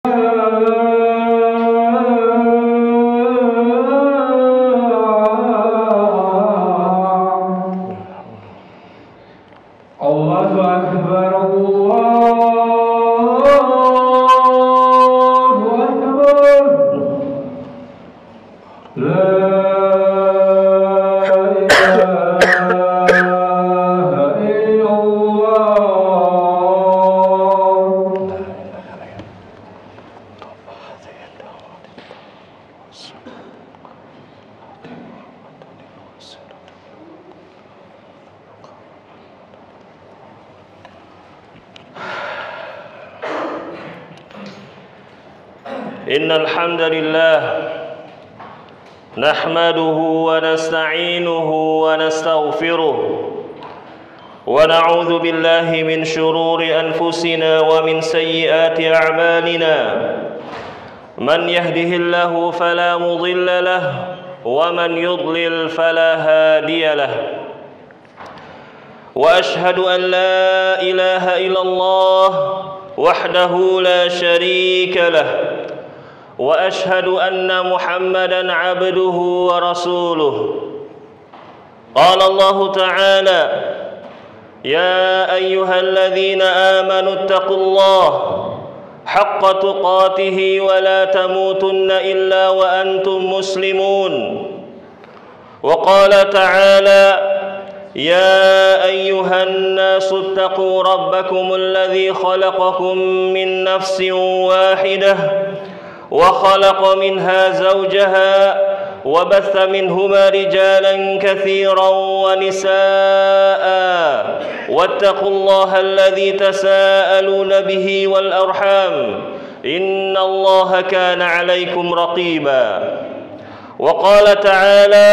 Allahu Akbar, Allahu Akbar. La ilaha illallah. Innal hamdalillah nahmaduhu wa nasta'inuhu wa nastaghfiruh wa na'udzu billahi min shururi anfusina wa min sayyiati a'malina man yahdihillahu fala mudilla lahu wa man yudlil fala hadiya lahu wa ashhadu an la ilaha illallah wahdahu la syarika lahu وأشهد أن محمدًا عبده ورسوله قال الله تعالى يا أيها الذين آمنوا اتقوا الله حق تقاته ولا تموتن إلا وأنتم مسلمون وقال تعالى يا أيها الناس اتقوا ربكم الذي خلقكم من نفس واحدة وخلق منها زوجها وبث منهما رجالا كثيرا ونساء واتقوا الله الذي تساءلون به والأرحام إن الله كان عليكم رقيبا وقال تعالى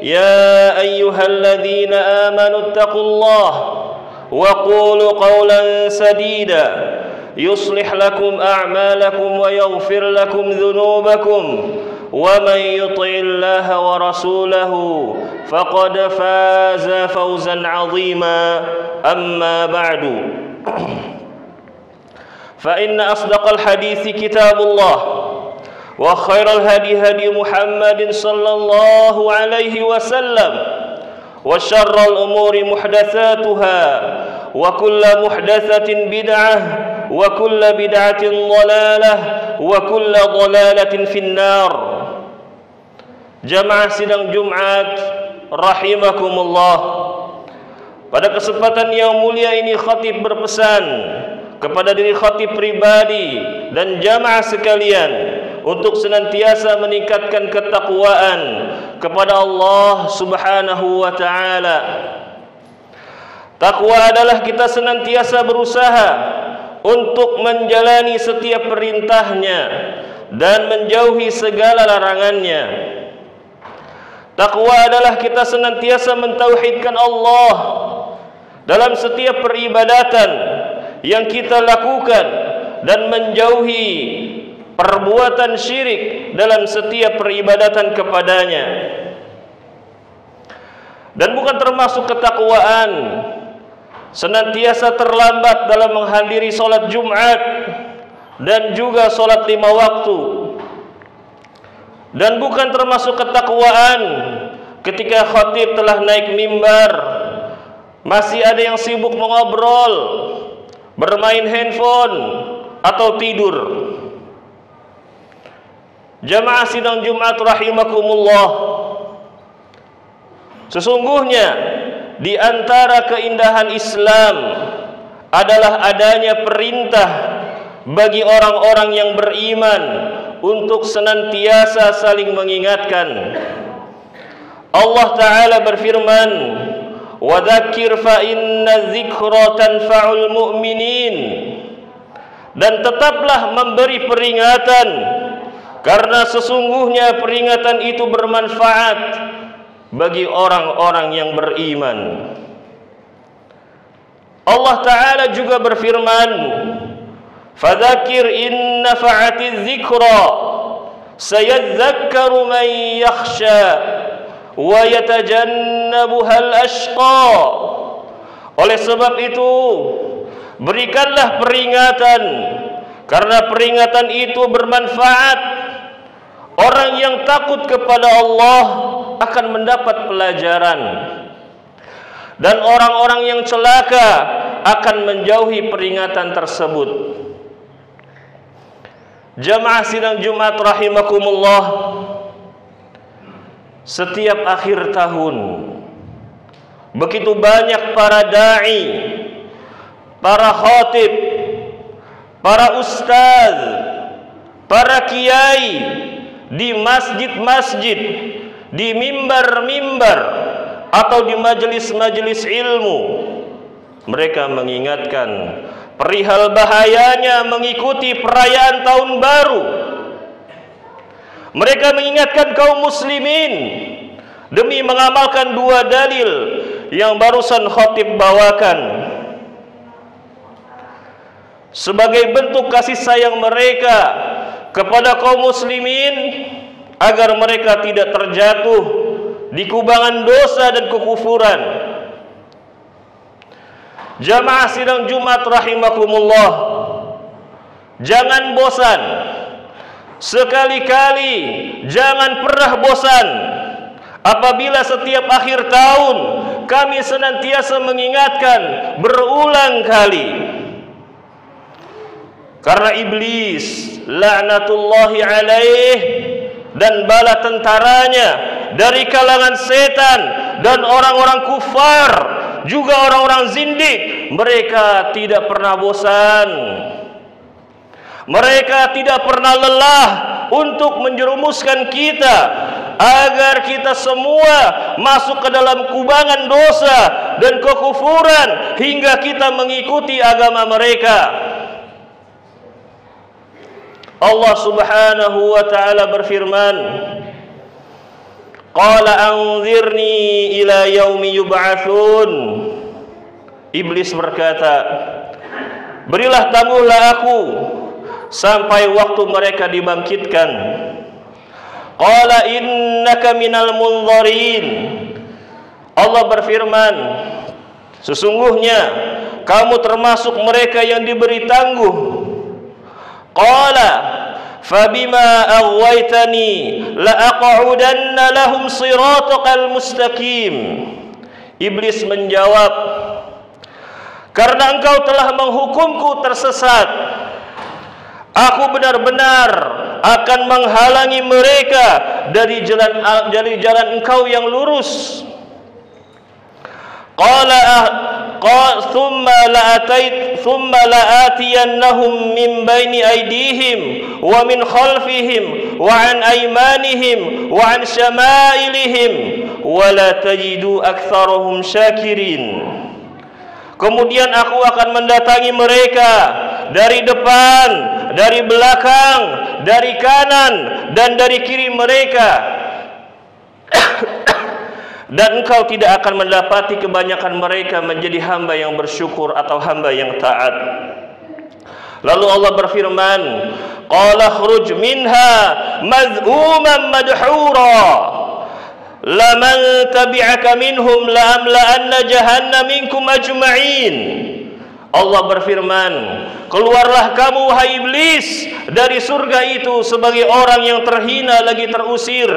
يا أيها الذين آمنوا اتقوا الله وقولوا قولا سديدا يصلح لكم أعمالكم ويغفر لكم ذنوبكم ومن يطع الله ورسوله فقد فاز فوزا عظيما أما بعد فإن أصدق الحديث كتاب الله وخير الهدي هدي محمد صلى الله عليه وسلم وشر الأمور محدثاتها وكل محدثة بدعة وكل بدعة ضلالة وكل ضلالة في النار. Jamaah sidang Jumat rahimakumullah. Pada kesempatan yang mulia ini khatib berpesan kepada diri khatib pribadi dan jamaah sekalian untuk senantiasa meningkatkan ketakwaan kepada Allah Subhanahu wa taala. Takwa adalah kita senantiasa berusaha untuk menjalani setiap perintahnya dan menjauhi segala larangannya. Takwa adalah kita senantiasa mentauhidkan Allah dalam setiap peribadatan yang kita lakukan dan menjauhi perbuatan syirik dalam setiap peribadatan kepadanya. Dan bukan termasuk ketakwaan senantiasa terlambat dalam menghadiri sholat Jumat dan juga sholat 5 waktu. Dan bukan termasuk ketakwaan ketika khatib telah naik mimbar masih ada yang sibuk mengobrol, bermain handphone atau tidur. Jamaah sidang Jumat rahimakumullah, sesungguhnya di antara keindahan Islam adalah adanya perintah bagi orang-orang yang beriman untuk senantiasa saling mengingatkan. Allah Ta'ala berfirman, wa dzakir fa inna dzikra tanfa'ul mu'minin, dan tetaplah memberi peringatan karena sesungguhnya peringatan itu bermanfaat bagi orang-orang yang beriman. Allah Ta'ala juga berfirman, fadzakir in nafa'atiz dzikra sayadzakkaru man yakhsha wa yatajannabuhal ashqa. Oleh sebab itu, berikanlah peringatan Karena peringatan itu bermanfaat. Orang yang takut kepada Allah akan mendapat pelajaran, dan orang-orang yang celaka akan menjauhi peringatan tersebut. Jamaah sidang Jumat rahimakumullah, setiap akhir tahun begitu banyak para dai, para khatib, para ustaz, para kiai di masjid-masjid, di mimbar-mimbar atau di majelis-majelis ilmu, mereka mengingatkan perihal bahayanya mengikuti perayaan tahun baru. Mereka mengingatkan kaum muslimin demi mengamalkan dua dalil yang barusan khatib bawakan. Sebagai bentuk kasih sayang mereka kepada kaum muslimin agar mereka tidak terjatuh di kubangan dosa dan kekufuran. Jamaah sidang Jumat rahimakumullah, jangan bosan. Sekali-kali jangan pernah bosan apabila setiap akhir tahun kami senantiasa mengingatkan berulang kali. Karena iblis laknatullahi alaih dan bala tentaranya dari kalangan setan dan orang-orang kufar, juga orang-orang zindik, mereka tidak pernah bosan. Mereka tidak pernah lelah untuk menjerumuskan kita agar kita semua masuk ke dalam kubangan dosa dan kekufuran hingga kita mengikuti agama mereka. Allah Subhanahu wa ta'ala berfirman, Qala anzirni ila yaumi yub'atsun. Iblis berkata, berilah tangguhlah aku sampai waktu mereka dibangkitkan. Qala innaka minal munzarin. Allah berfirman, sesungguhnya kamu termasuk mereka yang diberi tangguh. Qala fabima aghwaytani la'aq'udanna lahum siratal mustaqim. Iblis menjawab, karena engkau telah menghukumku tersesat, aku benar-benar akan menghalangi mereka dari jalan engkau yang lurus. Thumma la'atiyannahum min baini aydihim wa min khalfihim wa an aymanihim wa an syama'ilihim wa la tajidu aktsarahum syakirin. Kemudian aku akan mendatangi mereka dari depan, dari belakang, dari kanan dan dari kiri mereka. Dan engkau tidak akan mendapati kebanyakan mereka menjadi hamba yang bersyukur atau hamba yang taat. Lalu Allah berfirman, Qala khruj minha madhuman madhura laman tabi'aka minhum la'amla'anna jahannam minkum ajma'in. Allah berfirman, keluarlah kamu wahai iblis dari surga itu sebagai orang yang terhina lagi terusir.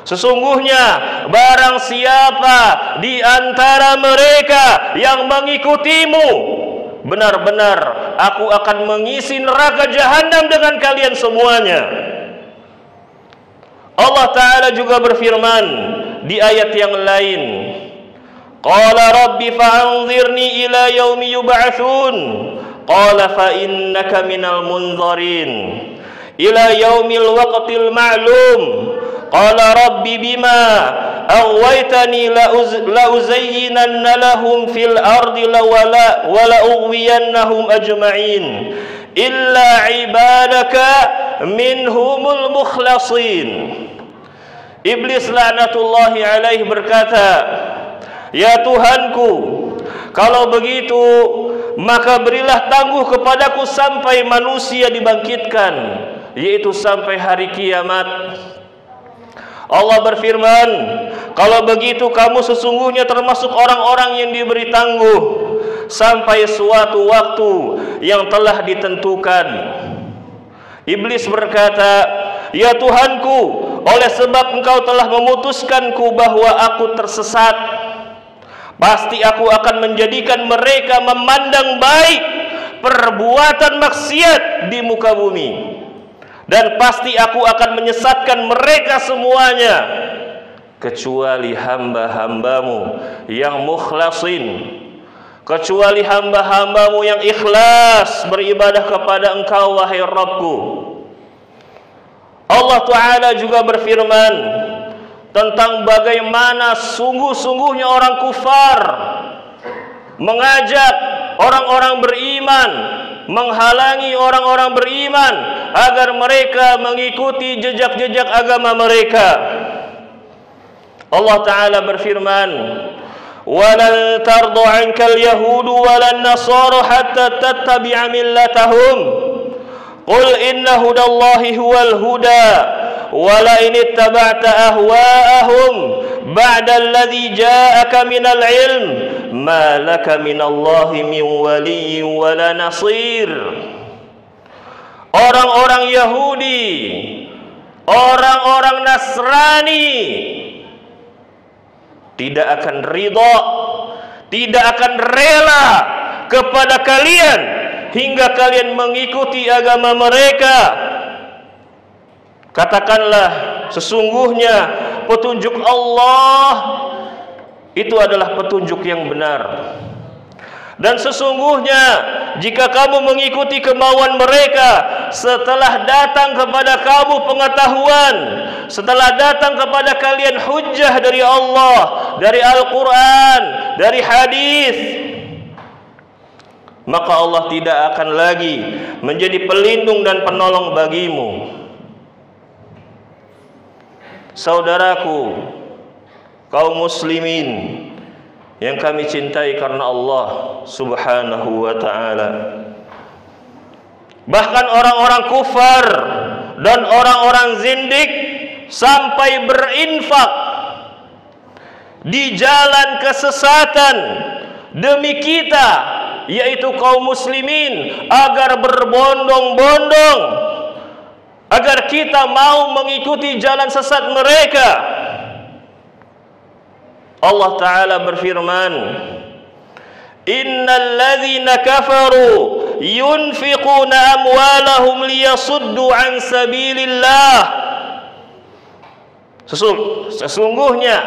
Sesungguhnya barang siapa di antara mereka yang mengikutimu, benar-benar aku akan mengisi neraka jahanam dengan kalian semuanya. Allah Ta'ala juga berfirman di ayat yang lain, Qala rabbi fa'anzirni ila yaumi yub'atsun. Qala fa innaka minal munzarin ila yaumil waqtil ma'lum. Qala rabbi bima aghwaytani la uzayyinanna lahum fil ardi wa la ughwiyannahum ajma'in illa ibadaka minhumul mukhlasin. Iblis laknatullahi alaih berkata, ya Tuhanku, kalau begitu maka berilah tangguh kepadaku sampai manusia dibangkitkan, yaitu sampai hari kiamat. Allah berfirman, kalau begitu kamu sesungguhnya termasuk orang-orang yang diberi tangguh sampai suatu waktu yang telah ditentukan. Iblis berkata, "Ya Tuhanku, oleh sebab Engkau telah memutuskanku bahwa aku tersesat, pasti aku akan menjadikan mereka memandang baik perbuatan maksiat di muka bumi, dan pasti aku akan menyesatkan mereka semuanya kecuali hamba-hambamu yang mukhlasin, kecuali hamba-hambamu yang ikhlas beribadah kepada Engkau, wahai Rabbku." Allah Ta'ala juga berfirman tentang bagaimana sungguh-sungguhnya orang kufar mengajak orang-orang beriman, menghalangi orang-orang beriman agar mereka mengikuti jejak-jejak agama mereka. Allah Ta'ala berfirman, "Walan tardu 'ankal yahudu walan nasara hatta tattabi'a millatahum. Qul inna hudallahi huwal huda wa la in ittaba'ta ahwa'ahum ba'da alladhi ja'aka minal ilm ma laka minallahi min waliyyin wa la nasir." Orang-orang Yahudi, orang-orang Nasrani tidak akan ridha, tidak akan rela kepada kalian hingga kalian mengikuti agama mereka. Katakanlah, sesungguhnya petunjuk Allah itu adalah petunjuk yang benar. Dan sesungguhnya jika kamu mengikuti kemauan mereka, setelah datang kepada kamu pengetahuan, setelah datang kepada kalian hujjah dari Allah, dari Al-Quran, dari hadis, maka Allah tidak akan lagi menjadi pelindung dan penolong bagimu. Saudaraku, kaum muslimin yang kami cintai karena Allah Subhanahu wa ta'ala, bahkan orang-orang kufar dan orang-orang zindik sampai berinfak di jalan kesesatan demi kita, yaitu kaum muslimin, agar berbondong-bondong agar kita mau mengikuti jalan sesat mereka. Allah Ta'ala berfirman, "Innal ladzina kafaru yunfiquna amwalahum liyasuddu an sabilillah." Sesungguhnya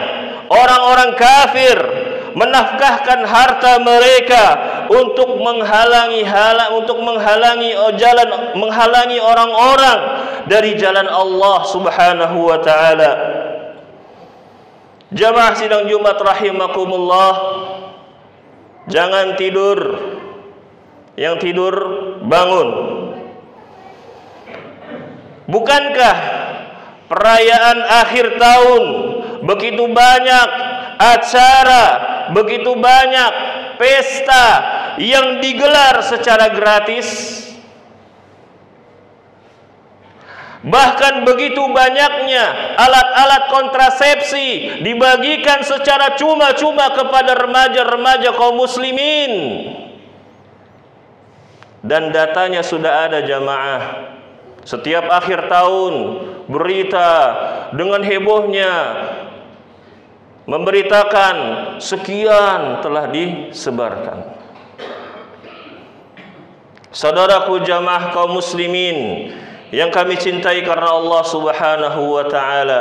orang-orang kafir menafkahkan harta mereka untuk menghalangi orang-orang dari jalan Allah Subhanahu wa ta'ala. Jamaah sidang Jumat rahimakumullah, jangan tidur. Yang tidur bangun. Bukankah perayaan akhir tahun begitu banyak acara, begitu banyak pesta yang digelar secara gratis? Bahkan begitu banyaknya alat-alat kontrasepsi dibagikan secara cuma-cuma kepada remaja-remaja kaum muslimin. Dan datanya sudah ada jamaah. Setiap akhir tahun berita dengan hebohnya memberitakan sekian telah disebarkan. Saudaraku jamaah kaum muslimin yang kami cintai karena Allah Subhanahu wa ta'ala,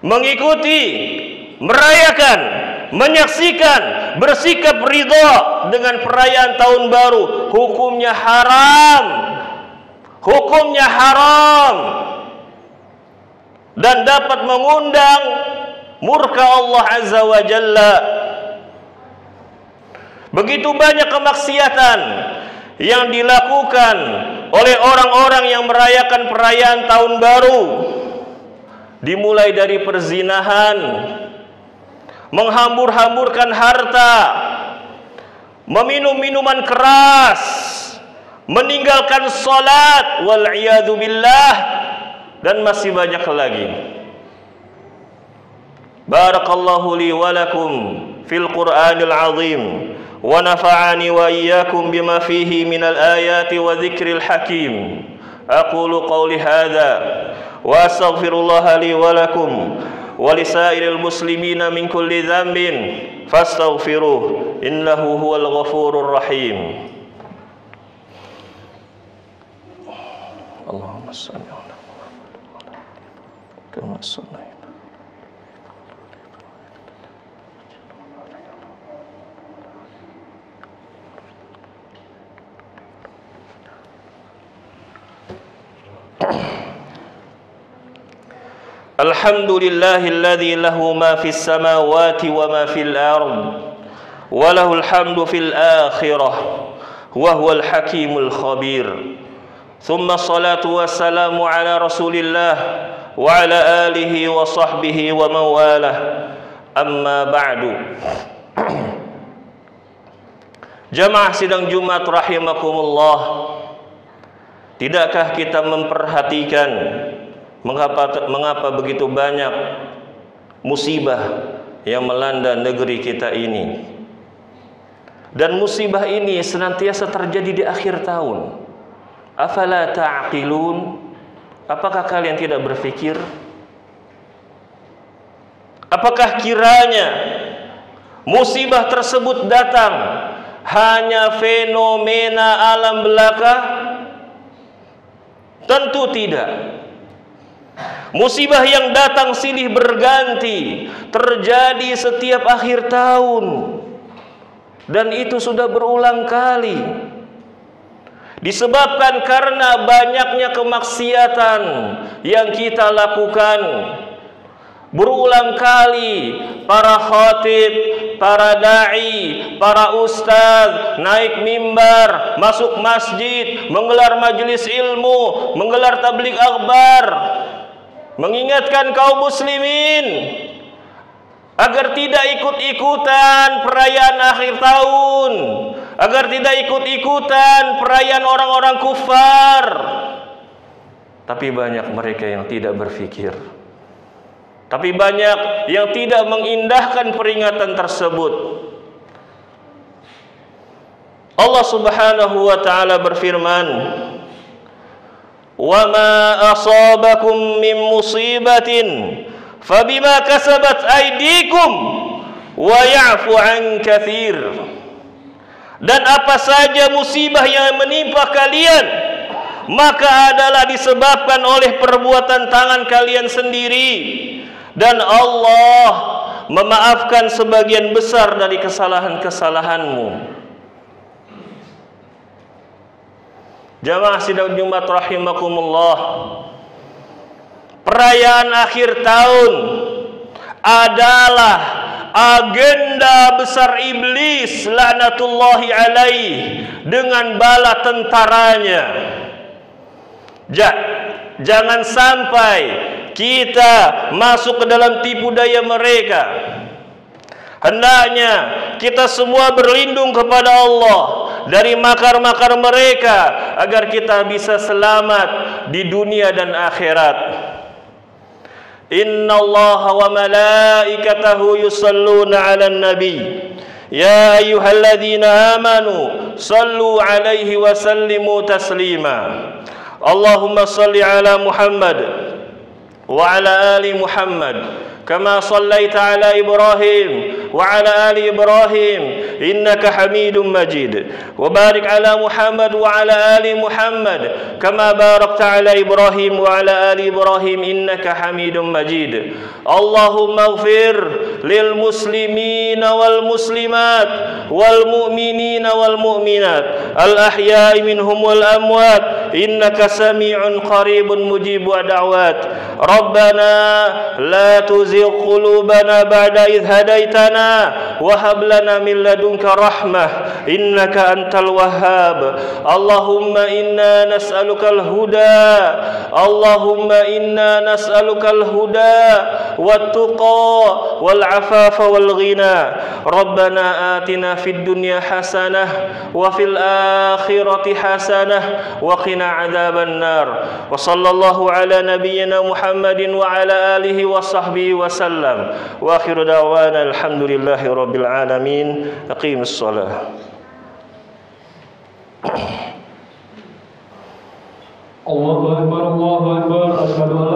mengikuti, merayakan, menyaksikan, bersikap ridha dengan perayaan tahun baru, hukumnya haram. Hukumnya haram dan dapat mengundang murka Allah Azza wa Jalla. Begitu banyak kemaksiatan yang dilakukan oleh orang-orang yang merayakan perayaan tahun baru, dimulai dari perzinahan, menghambur-hamburkan harta, meminum minuman keras, meninggalkan salat, wal iyadu billah, dan masih banyak lagi. Barakallahu li wa lakum fil Qur'anil azim wa nafa'ani wa iyyakum bima fihi minal ayati wa dzikril hakim. Aqulu qawli hadza wa astaghfirullah li wa lakum wa lisairil muslimina min kulli dhanbin fastaghfiruh innahu huwal ghafurur rahim. Allahumma shalli ala Muhammad kama shallaita. Alhamdulillahilladzi lahu ma fis samawati wa ma fil ard wa lahul hamdu fil akhirah wa huwal hakimul khabir. Thumma salatu wassalamu ala Rasulillah wa ala alihi wa sahbihi wa mawalah. Amma ba'du. Jamaah sidang Jumat rahimakumullah, tidakkah kita memperhatikan mengapa begitu banyak musibah yang melanda negeri kita ini? Dan musibah ini senantiasa terjadi di akhir tahun. Afala ta'qilun? Apakah kalian tidak berpikir? Apakah kiranya musibah tersebut datang hanya fenomena alam belaka? Tentu tidak. Musibah yang datang silih berganti terjadi setiap akhir tahun, dan itu sudah berulang kali. Disebabkan karena banyaknya kemaksiatan yang kita lakukan. Berulang kali para khatib, para da'i, para ustaz naik mimbar, masuk masjid, menggelar majelis ilmu, menggelar tabligh akbar, mengingatkan kaum muslimin agar tidak ikut-ikutan perayaan akhir tahun, agar tidak ikut-ikutan perayaan orang-orang kufar. Tapi banyak mereka yang tidak berpikir. Tapi banyak yang tidak mengindahkan peringatan tersebut. Allah Subhanahu wa taala berfirman, "Wa ma asabakum min musibatin fabima kasabat aydikum wa ya'fu an katsir." Dan apa saja musibah yang menimpa kalian, maka adalah disebabkan oleh perbuatan tangan kalian sendiri, dan Allah memaafkan sebagian besar dari kesalahan-kesalahanmu. Jamaah sidang Jumat rahimakumullah, perayaan akhir tahun adalah agenda besar iblis laknatullahi alaih dengan bala tentaranya. Jangan sampai kita masuk ke dalam tipu daya mereka. Hendaknya kita semua berlindung kepada Allah dari makar-makar mereka agar kita bisa selamat di dunia dan akhirat. Innallaha wa malaikatahu yusalluna 'alan nabi. Ya ayyuhalladzina amanu sallu 'alaihi wa sallimu taslima. Allahumma salli 'ala Muhammad wa 'ala ali Muhammad kama sallaita 'ala Ibrahim وعلى آل إبراهيم إنك حميد مجيد وبارك على محمد وعلى آل محمد كما باركت على إبراهيم وعلى آل إبراهيم إنك حميد مجيد اللهم اغفر للمسلمين والمسلمات والمؤمنين والمؤمنات الأحياء منهم والأموات إنك سميع قريب مجيب الدعوات ربنا لا تزغ قلوبنا بعد إذ هديتنا وهب لنا من لدنك رحمة إنك أنت الوهاب اللهم إنا نسألك الهدى اللهم إنا نسألك الهدى والتقى والعفاف والغنى ربنا آتنا في الدنيا حسنة وفي الآخرة حسنة وقنا عذاب النار وصلى الله على نبينا محمد وعلى آله وصحبه وسلم وآخر دعوانا الحمد لله رب العالمين أقيم الصلاة Allahu Akbar, Allahu Akbar, asyhadu an